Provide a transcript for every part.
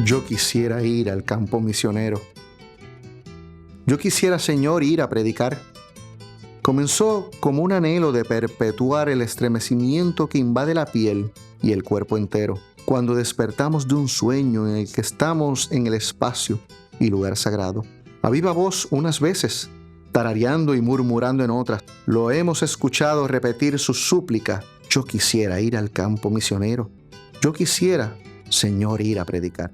Yo quisiera ir al campo misionero. Yo quisiera, Señor, ir a predicar. Comenzó como un anhelo de perpetuar el estremecimiento que invade la piel y el cuerpo entero, cuando despertamos de un sueño en el que estamos en el espacio y lugar sagrado. A viva voz unas veces, tarareando y murmurando en otras, lo hemos escuchado repetir su súplica: yo quisiera ir al campo misionero. Yo quisiera, Señor, ir a predicar.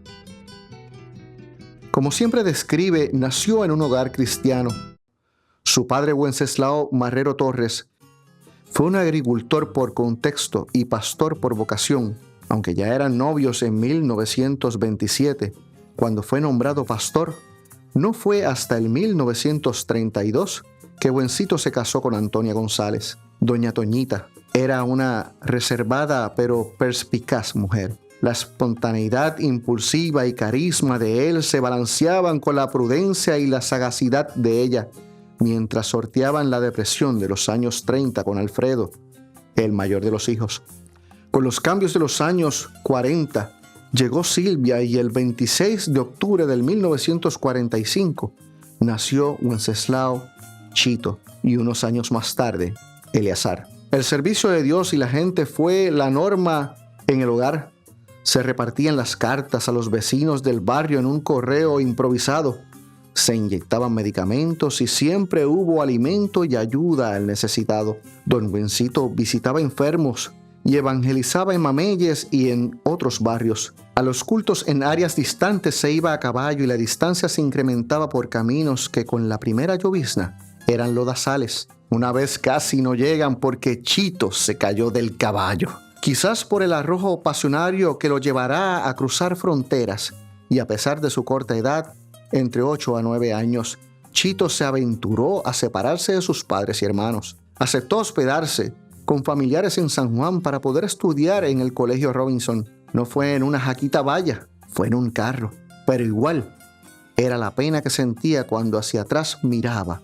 Como siempre describe, nació en un hogar cristiano. Su padre, Wenceslao Marrero Torres, fue un agricultor por contexto y pastor por vocación, aunque ya eran novios en 1927, cuando fue nombrado pastor. No fue hasta el 1932 que Buencito se casó con Antonia González. Doña Toñita era una reservada pero perspicaz mujer. La espontaneidad impulsiva y carisma de él se balanceaban con la prudencia y la sagacidad de ella, mientras sorteaban la depresión de los años 30 con Alfredo, el mayor de los hijos. Con los cambios de los años 40, llegó Silvia y el 26 de octubre del 1945 nació Wenceslao Chito y unos años más tarde, Eleazar. El servicio de Dios y la gente fue la norma en el hogar. Se repartían las cartas a los vecinos del barrio en un correo improvisado. Se inyectaban medicamentos y siempre hubo alimento y ayuda al necesitado. Don Buencito visitaba enfermos y evangelizaba en Mameyes y en otros barrios. A los cultos en áreas distantes se iba a caballo y la distancia se incrementaba por caminos que con la primera llovizna eran lodazales. Una vez casi no llegan porque Chito se cayó del caballo. Quizás por el arrojo pasionario que lo llevará a cruzar fronteras, y a pesar de su corta edad, entre 8 a 9 años, Chito se aventuró a separarse de sus padres y hermanos. Aceptó hospedarse con familiares en San Juan para poder estudiar en el Colegio Robinson. No fue en una jaquita valla, fue en un carro, pero igual era la pena que sentía cuando hacia atrás miraba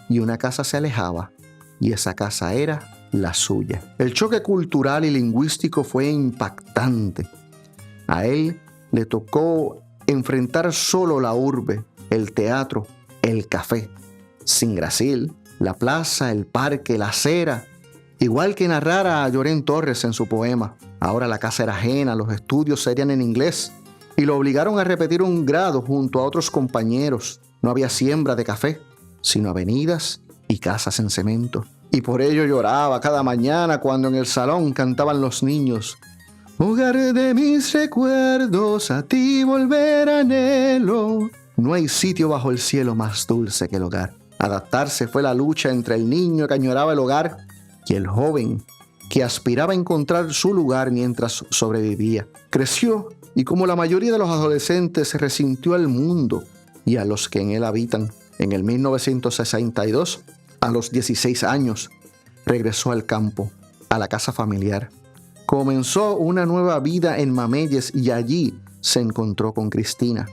y una casa se alejaba, y esa casa era la suya. El choque cultural y lingüístico fue impactante. A él le tocó enfrentar solo la urbe, el teatro, el café, sin Gracil, la plaza, el parque, la acera, igual que narrara a Llorén Torres en su poema. Ahora la casa era ajena, los estudios serían en inglés y lo obligaron a repetir un grado junto a otros compañeros. No había siembra de café, sino avenidas y casas en cemento. Y por ello lloraba cada mañana cuando en el salón cantaban los niños: hogar de mis recuerdos, a ti volver anhelo. No hay sitio bajo el cielo más dulce que el hogar. Adaptarse fue la lucha entre el niño que añoraba el hogar y el joven que aspiraba a encontrar su lugar mientras sobrevivía. Creció y, como la mayoría de los adolescentes, resintió al mundo y a los que en él habitan. En el 1962, a los 16 años, regresó al campo, a la casa familiar. Comenzó una nueva vida en Mameyes y allí se encontró con Cristina,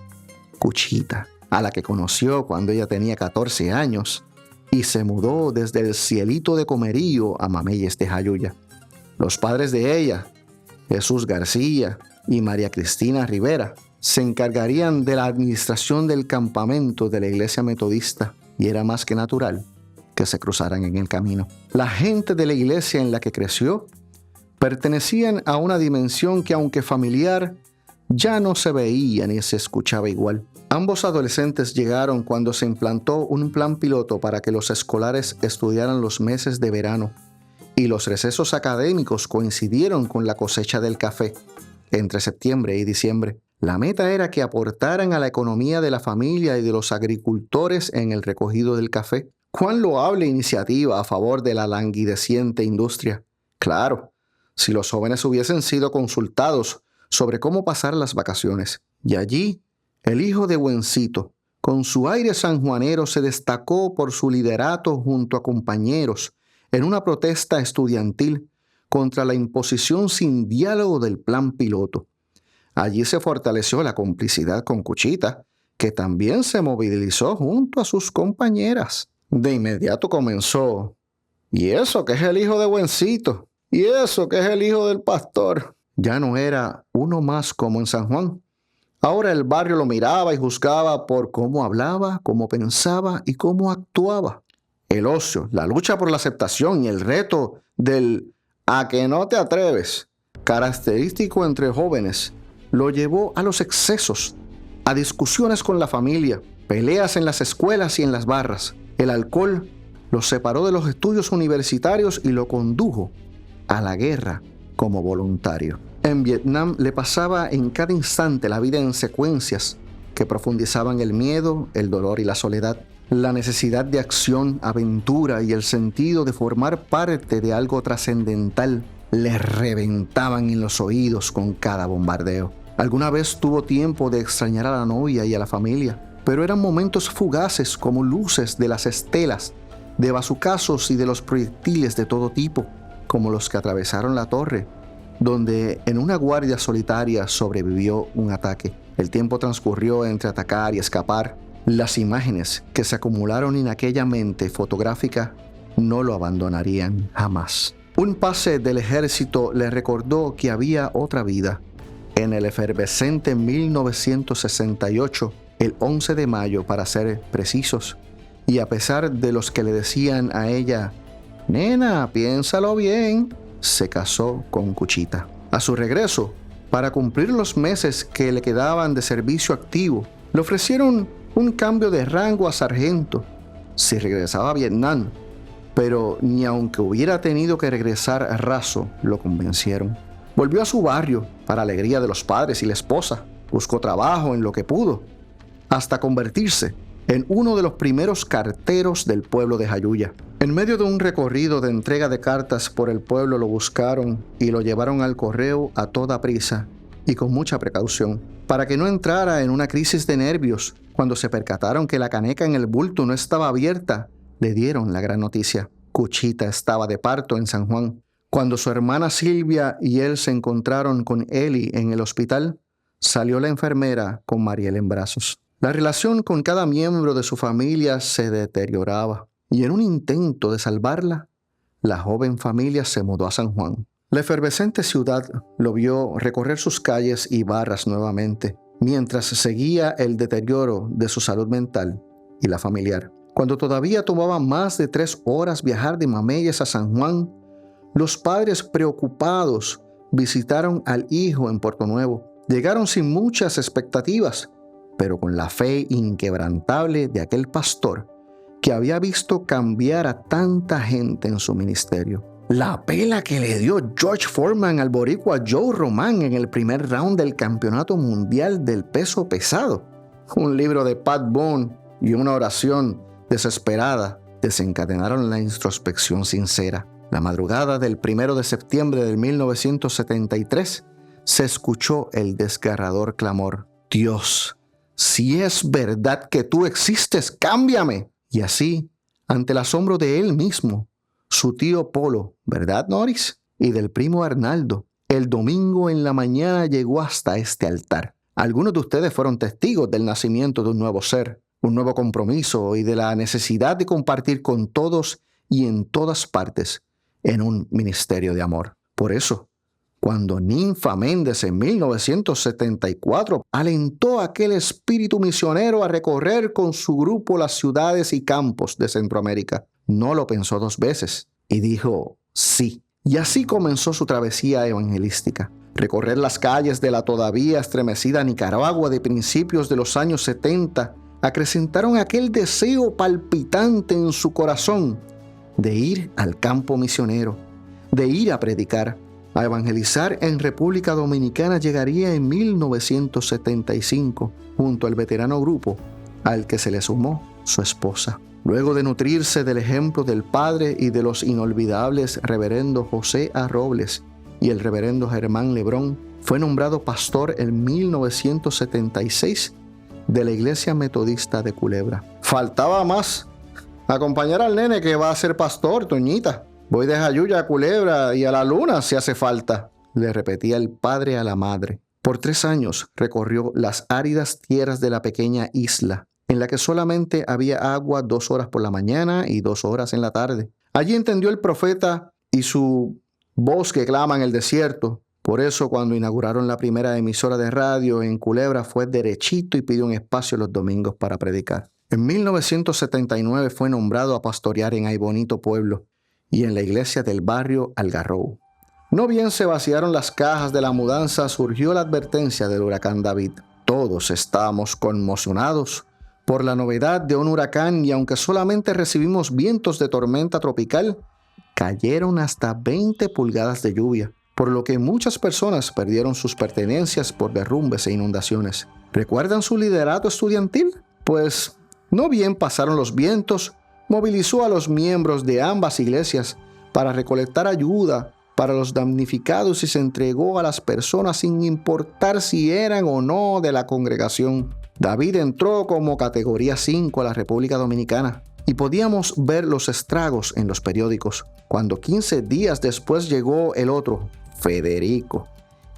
Cuchita, a la que conoció cuando ella tenía 14 años y se mudó desde el cielito de Comerío a Mameyes de Jayuya. Los padres de ella, Jesús García y María Cristina Rivera, se encargarían de la administración del campamento de la iglesia metodista y era más que natural que se cruzaran en el camino. La gente de la iglesia en la que creció pertenecían a una dimensión que, aunque familiar, ya no se veía ni se escuchaba igual. Ambos adolescentes llegaron cuando se implantó un plan piloto para que los escolares estudiaran los meses de verano y los recesos académicos coincidieron con la cosecha del café entre septiembre y diciembre. La meta era que aportaran a la economía de la familia y de los agricultores en el recogido del café. ¡Cuán loable iniciativa a favor de la languideciente industria! Claro, si los jóvenes hubiesen sido consultados sobre cómo pasar las vacaciones. Y allí, el hijo de Buencito, con su aire sanjuanero, se destacó por su liderato junto a compañeros en una protesta estudiantil contra la imposición sin diálogo del plan piloto. Allí se fortaleció la complicidad con Cuchita, que también se movilizó junto a sus compañeras. De inmediato comenzó: ¿y eso que es el hijo de Buencito? ¿Y eso que es el hijo del pastor? Ya no era uno más como en San Juan. Ahora el barrio lo miraba y juzgaba por cómo hablaba, cómo pensaba y cómo actuaba. El ocio, la lucha por la aceptación y el reto del "a que no te atreves", característico entre jóvenes, lo llevó a los excesos, a discusiones con la familia, peleas en las escuelas y en las barras. El alcohol lo separó de los estudios universitarios y lo condujo a la guerra como voluntario. En Vietnam le pasaba en cada instante la vida en secuencias que profundizaban el miedo, el dolor y la soledad. La necesidad de acción, aventura y el sentido de formar parte de algo trascendental le reventaban en los oídos con cada bombardeo. Alguna vez tuvo tiempo de extrañar a la novia y a la familia, pero eran momentos fugaces como luces de las estelas, de bazucazos y de los proyectiles de todo tipo, como los que atravesaron la torre, donde en una guardia solitaria sobrevivió un ataque. El tiempo transcurrió entre atacar y escapar. Las imágenes que se acumularon en aquella mente fotográfica no lo abandonarían jamás. Un pase del ejército le recordó que había otra vida. En el efervescente 1968, el 11 de mayo para ser precisos, y a pesar de los que le decían a ella, «Nena, piénsalo bien», se casó con Cuchita. A su regreso, para cumplir los meses que le quedaban de servicio activo, le ofrecieron un cambio de rango a sargento si regresaba a Vietnam, pero ni aunque hubiera tenido que regresar raso, lo convencieron. Volvió a su barrio, para alegría de los padres y la esposa. Buscó trabajo en lo que pudo, hasta convertirse en uno de los primeros carteros del pueblo de Jayuya. En medio de un recorrido de entrega de cartas por el pueblo lo buscaron y lo llevaron al correo a toda prisa y con mucha precaución, para que no entrara en una crisis de nervios. Cuando se percataron que la caneca en el bulto no estaba abierta, le dieron la gran noticia. Cuchita estaba de parto en San Juan. Cuando su hermana Silvia y él se encontraron con Eli en el hospital, salió la enfermera con Mariel en brazos. La relación con cada miembro de su familia se deterioraba y en un intento de salvarla, la joven familia se mudó a San Juan. La efervescente ciudad lo vio recorrer sus calles y barras nuevamente, mientras seguía el deterioro de su salud mental y la familiar. Cuando todavía tomaba más de 3 horas viajar de Mameyes a San Juan, los padres preocupados visitaron al hijo en Puerto Nuevo. Llegaron sin muchas expectativas, pero con la fe inquebrantable de aquel pastor que había visto cambiar a tanta gente en su ministerio. La pela que le dio George Foreman al boricua Joe Roman en el primer round del Campeonato Mundial del Peso Pesado. Un libro de Pat Boone y una oración desesperada desencadenaron la introspección sincera. La madrugada del 1 de septiembre de 1973 se escuchó el desgarrador clamor: «Dios, si es verdad que tú existes, cámbiame». Y así, ante el asombro de él mismo, su tío Polo, ¿verdad, Norris?, y del primo Arnaldo, el domingo en la mañana llegó hasta este altar. Algunos de ustedes fueron testigos del nacimiento de un nuevo ser, un nuevo compromiso y de la necesidad de compartir con todos y en todas partes en un ministerio de amor. Por eso, cuando Ninfa Méndez en 1974 alentó a aquel espíritu misionero a recorrer con su grupo las ciudades y campos de Centroamérica, no lo pensó 2 veces y dijo sí. Y así comenzó su travesía evangelística. Recorrer las calles de la todavía estremecida Nicaragua de principios de los años 70 acrecentaron aquel deseo palpitante en su corazón de ir al campo misionero, de ir a predicar. A evangelizar en República Dominicana llegaría en 1975 junto al veterano grupo al que se le sumó su esposa. Luego de nutrirse del ejemplo del padre y de los inolvidables reverendo José A. Robles y el reverendo Germán Lebrón, fue nombrado pastor en 1976 de la Iglesia Metodista de Culebra. Faltaba más. Acompañar al nene que va a ser pastor, Toñita. Voy de Jayuya a Culebra y a la luna si hace falta, le repetía el padre a la madre. Por 3 años recorrió las áridas tierras de la pequeña isla, en la que solamente había agua 2 horas por la mañana y 2 horas en la tarde. Allí entendió el profeta y su voz que clama en el desierto: Por eso, cuando inauguraron la primera emisora de radio en Culebra, fue derechito y pidió un espacio los domingos para predicar. En 1979 fue nombrado a pastorear en Ay Bonito Pueblo y en la iglesia del barrio Algarrobo. No bien se vaciaron las cajas de la mudanza, surgió la advertencia del huracán David. Todos estábamos conmocionados por la novedad de un huracán y aunque solamente recibimos vientos de tormenta tropical, cayeron hasta 20 pulgadas de lluvia, por lo que muchas personas perdieron sus pertenencias por derrumbes e inundaciones. ¿Recuerdan su liderato estudiantil? Pues no bien pasaron los vientos, movilizó a los miembros de ambas iglesias para recolectar ayuda para los damnificados y se entregó a las personas sin importar si eran o no de la congregación. David entró como categoría 5 a la República Dominicana y podíamos ver los estragos en los periódicos. Cuando 15 días después llegó el otro, Federico,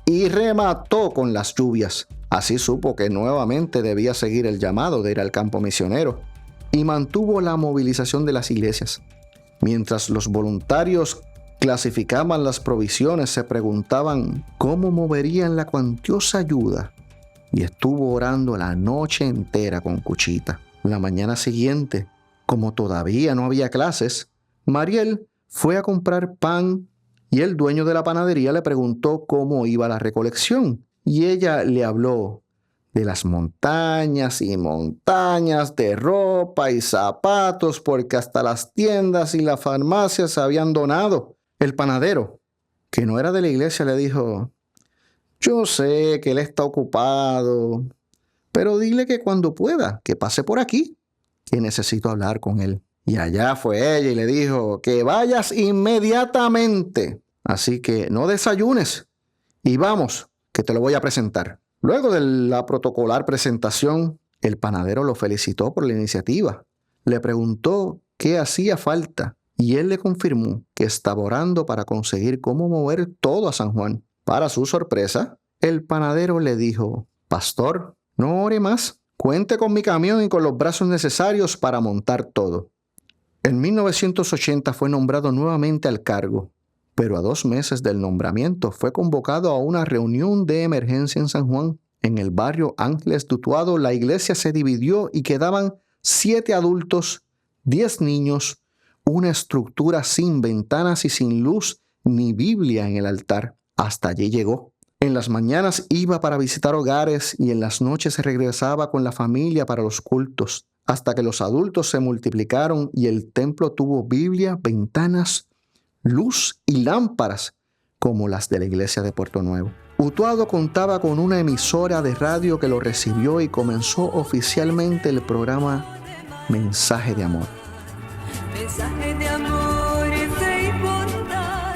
y remató con las lluvias. Así supo que nuevamente debía seguir el llamado de ir al campo misionero y mantuvo la movilización de las iglesias. Mientras los voluntarios clasificaban las provisiones, se preguntaban cómo moverían la cuantiosa ayuda y estuvo orando la noche entera con Cuchita. La mañana siguiente, como todavía no había clases, Mariel fue a comprar pan y el dueño de la panadería le preguntó cómo iba la recolección y ella le habló de las montañas y montañas de ropa y zapatos porque hasta las tiendas y las farmacias se habían donado. El panadero, que no era de la iglesia, le dijo: yo sé que él está ocupado, pero dile que cuando pueda, que pase por aquí, que necesito hablar con él. Y allá fue ella y le dijo: que vayas inmediatamente. Así que no desayunes y vamos, que te lo voy a presentar. Luego de la protocolar presentación, el panadero lo felicitó por la iniciativa. Le preguntó qué hacía falta y él le confirmó que estaba orando para conseguir cómo mover todo a San Juan. Para su sorpresa, el panadero le dijo: pastor, no ore más. Cuente con mi camión y con los brazos necesarios para montar todo. En 1980 fue nombrado nuevamente al cargo, pero a 2 meses del nombramiento fue convocado a una reunión de emergencia en San Juan. En el barrio Ángeles de Utuado, la iglesia se dividió y quedaban 7 adultos, 10 niños, una estructura sin ventanas y sin luz ni Biblia en el altar. Hasta allí llegó. En las mañanas iba para visitar hogares y en las noches se regresaba con la familia para los cultos, hasta que los adultos se multiplicaron y el templo tuvo Biblia, ventanas, luz y lámparas como las de la iglesia de Puerto Nuevo. Utuado contaba con una emisora de radio que lo recibió y comenzó oficialmente el programa Mensaje de Amor. Mensaje de amor y fe y bondad.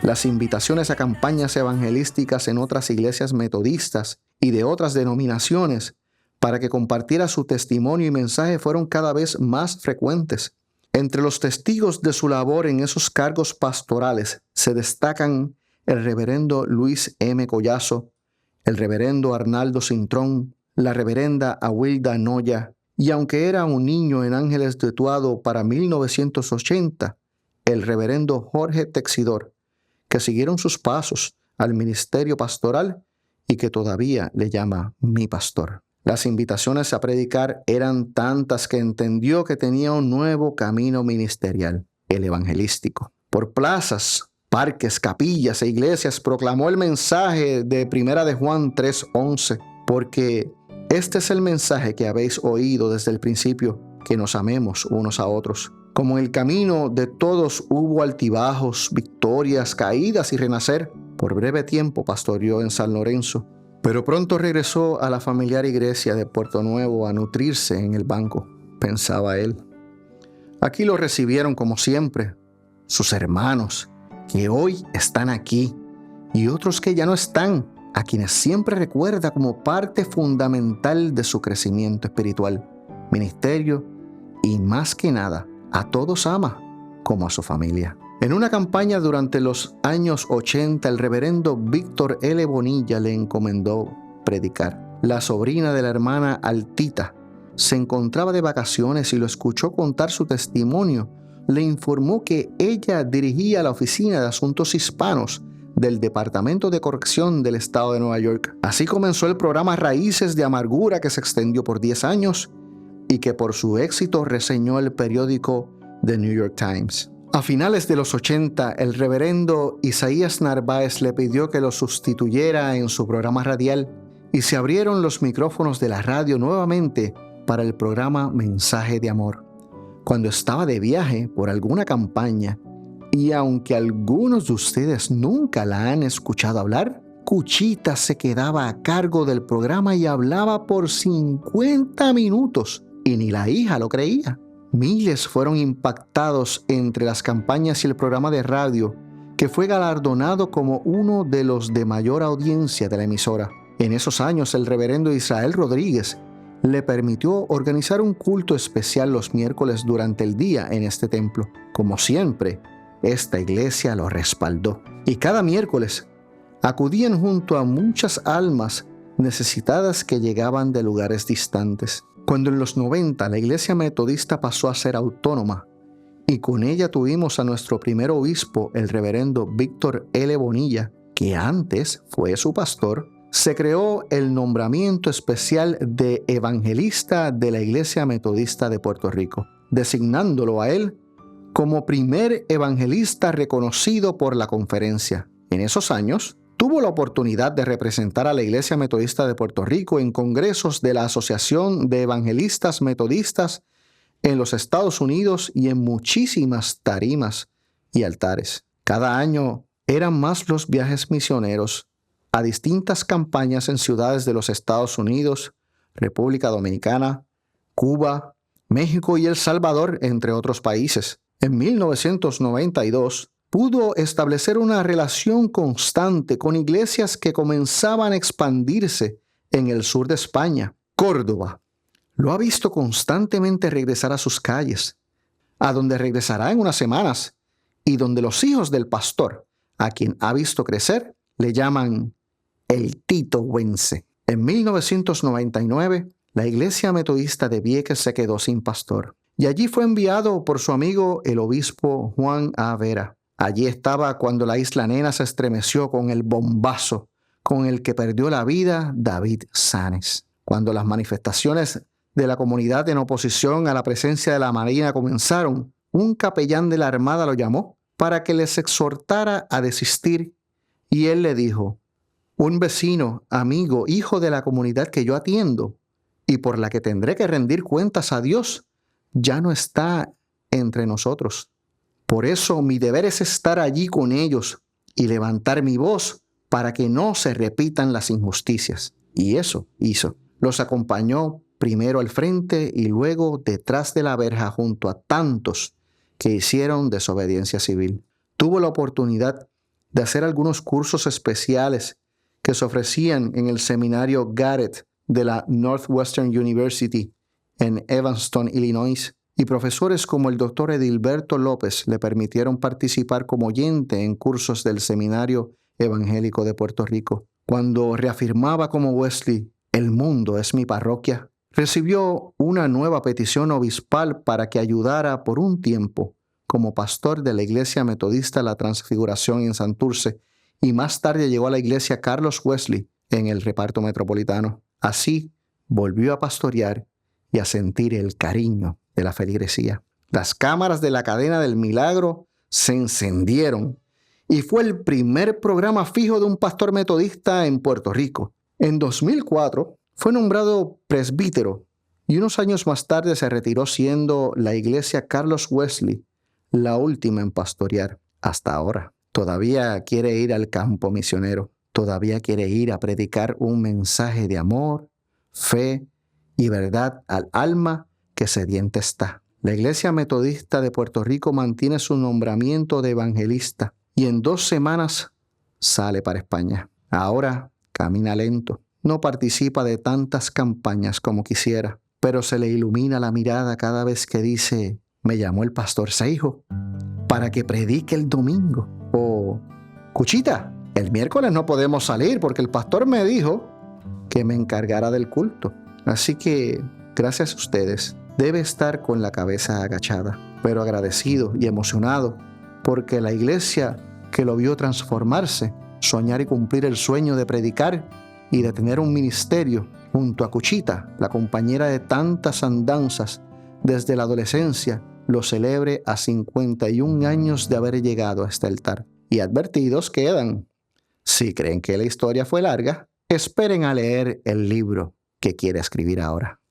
Las invitaciones a campañas evangelísticas en otras iglesias metodistas y de otras denominaciones para que compartiera su testimonio y mensaje fueron cada vez más frecuentes. Entre los testigos de su labor en esos cargos pastorales se destacan el reverendo Luis M. Collazo, el reverendo Arnaldo Cintrón, la reverenda Awilda Noya, y aunque era un niño en Ángeles de Utuado para 1980, el reverendo Jorge Texidor, que siguieron sus pasos al ministerio pastoral y que todavía le llama mi pastor. Las invitaciones a predicar eran tantas que entendió que tenía un nuevo camino ministerial, el evangelístico. Por plazas, parques, capillas e iglesias proclamó el mensaje de 1 de Juan 3:11, porque este es el mensaje que habéis oído desde el principio, que nos amemos unos a otros. Como en el camino de todos hubo altibajos, victorias, caídas y renacer, por breve tiempo pastoreó en San Lorenzo, pero pronto regresó a la familiar iglesia de Puerto Nuevo a nutrirse en el banco, pensaba él. Aquí lo recibieron como siempre, sus hermanos, que hoy están aquí, y otros que ya no están, a quienes siempre recuerda como parte fundamental de su crecimiento espiritual, ministerio y más que nada, a todos ama como a su familia. En una campaña durante los años 80, el reverendo Víctor L. Bonilla le encomendó predicar. La sobrina de la hermana Altita se encontraba de vacaciones y lo escuchó contar su testimonio. Le informó que ella dirigía la Oficina de Asuntos Hispanos del Departamento de Corrección del Estado de Nueva York. Así comenzó el programa Raíces de Amargura, que se extendió por 10 años y que por su éxito reseñó el periódico The New York Times. A finales de los 80, el reverendo Isaías Narváez le pidió que lo sustituyera en su programa radial y se abrieron los micrófonos de la radio nuevamente para el programa Mensaje de Amor. Cuando estaba de viaje por alguna campaña, y aunque algunos de ustedes nunca la han escuchado hablar, Cuchita se quedaba a cargo del programa y hablaba por 50 minutos, y ni la hija lo creía. Miles fueron impactados entre las campañas y el programa de radio, que fue galardonado como uno de los de mayor audiencia de la emisora. En esos años, el reverendo Israel Rodríguez le permitió organizar un culto especial los miércoles durante el día en este templo. Como siempre, esta iglesia lo respaldó. Y cada miércoles acudían junto a muchas almas necesitadas que llegaban de lugares distantes. Cuando en los 90 la iglesia metodista pasó a ser autónoma y con ella tuvimos a nuestro primer obispo, el reverendo Víctor L. Bonilla, que antes fue su pastor, se creó el nombramiento especial de evangelista de la Iglesia Metodista de Puerto Rico, designándolo a él como primer evangelista reconocido por la conferencia. En esos años, tuvo la oportunidad de representar a la Iglesia Metodista de Puerto Rico en congresos de la Asociación de Evangelistas Metodistas en los Estados Unidos y en muchísimas tarimas y altares. Cada año eran más los viajes misioneros a distintas campañas en ciudades de los Estados Unidos, República Dominicana, Cuba, México y El Salvador, entre otros países. En 1992, pudo establecer una relación constante con iglesias que comenzaban a expandirse en el sur de España. Córdoba lo ha visto constantemente regresar a sus calles, a donde regresará en unas semanas, y donde los hijos del pastor, a quien ha visto crecer, le llaman el titohuense. En 1999, la iglesia metodista de Vieques se quedó sin pastor, y allí fue enviado por su amigo el obispo Juan A. Vera. Allí estaba cuando la Isla Nena se estremeció con el bombazo con el que perdió la vida David Sanes. Cuando las manifestaciones de la comunidad en oposición a la presencia de la Marina comenzaron, un capellán de la Armada lo llamó para que les exhortara a desistir, y él le dijo: un vecino, amigo, hijo de la comunidad que yo atiendo y por la que tendré que rendir cuentas a Dios, ya no está entre nosotros. Por eso mi deber es estar allí con ellos y levantar mi voz para que no se repitan las injusticias. Y eso hizo. Los acompañó primero al frente y luego detrás de la verja junto a tantos que hicieron desobediencia civil. Tuvo la oportunidad de hacer algunos cursos especiales que se ofrecían en el seminario Garrett de la Northwestern University en Evanston, Illinois, y profesores como el Dr. Edilberto López le permitieron participar como oyente en cursos del Seminario Evangélico de Puerto Rico. Cuando reafirmaba como Wesley, el mundo es mi parroquia, recibió una nueva petición obispal para que ayudara por un tiempo como pastor de la Iglesia Metodista La Transfiguración en Santurce, y más tarde llegó a la Iglesia Carlos Wesley en el reparto metropolitano. Así volvió a pastorear y a sentir el cariño de la feligresía. Las cámaras de la cadena del milagro se encendieron y fue el primer programa fijo de un pastor metodista en Puerto Rico. En 2004 fue nombrado presbítero y unos años más tarde se retiró, siendo la iglesia Carlos Wesley la última en pastorear hasta ahora. Todavía quiere ir al campo misionero, todavía quiere ir a predicar un mensaje de amor, fe y verdad al alma que sedienta está. La Iglesia Metodista de Puerto Rico mantiene su nombramiento de evangelista y en 2 semanas sale para España. Ahora camina lento, no participa de tantas campañas como quisiera, pero se le ilumina la mirada cada vez que dice: me llamó el pastor Seijo para que predique el domingo. O: Cuchita, el miércoles no podemos salir porque el pastor me dijo que me encargara del culto. Así que, gracias a ustedes, debe estar con la cabeza agachada, pero agradecido y emocionado porque la iglesia que lo vio transformarse soñar y cumplir el sueño de predicar y de tener un ministerio junto a Cuchita, la compañera de tantas andanzas desde la adolescencia, lo celebre a 51 años de haber llegado hasta el altar. Y advertidos quedan. Si creen que la historia fue larga, esperen a leer el libro que quiere escribir ahora.